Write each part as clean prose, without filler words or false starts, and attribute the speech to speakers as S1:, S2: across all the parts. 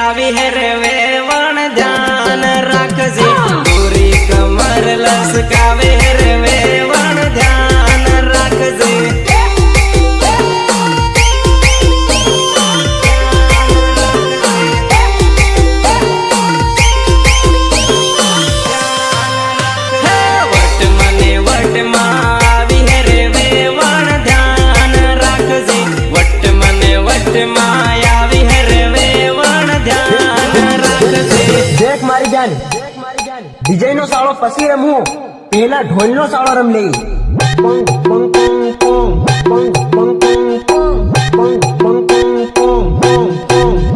S1: આવી હે રે વેવણ ધ્યાન રાખજે પૂરી કમર લસકાવે રે વેવણ ધ્યાન રાખજે
S2: विजय नो साड़ो पसी रमू पहला ढोल नो साड़ो रम ले पंग पंग पंग पंग पंग पंग पंग पंग पंग पंग पंग पंग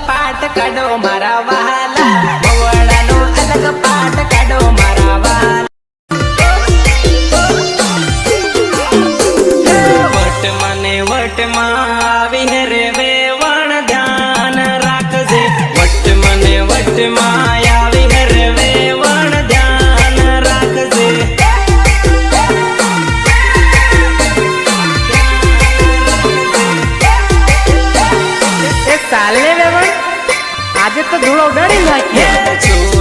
S1: पाट काढो मारा वाला भवडानो अलग पाट काढो मारा वाला वट में आवी रे वेवण ध्यान राखजे वट में आवी रे वेवण ध्यान राखजे
S2: एक साले वेवण आज तो धूल उडाड़ी नाखी